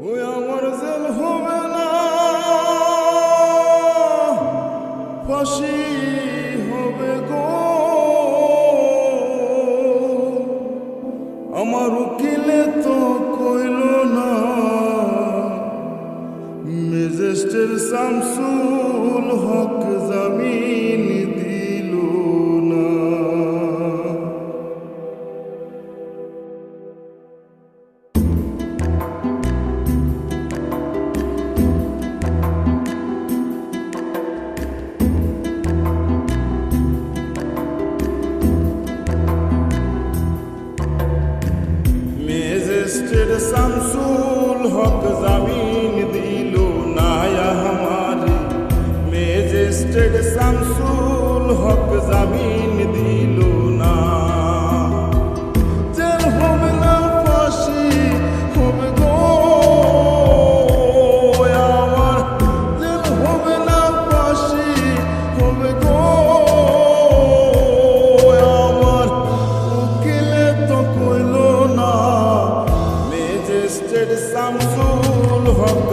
ওই আমার জেল হবে না, ফাঁসি হবে গো। আমার উকিলে তো কইল না, ম্যাজিস্ট্রেট শামসুল হক জামিন দিল না। ম্যাজিস্ট্রেট শামসুল হক জামিন দিল না हमारे, ম্যাজিস্ট্রেট শামসুল হক জামিন দিল না। জেল হবে না, ফাঁসি হবে গো আমার, জেল হবে না, ফাঁসি হবে গো আমার। উকিলে তো কইল না, ম্যাজিস্ট্রেট শামসুল হক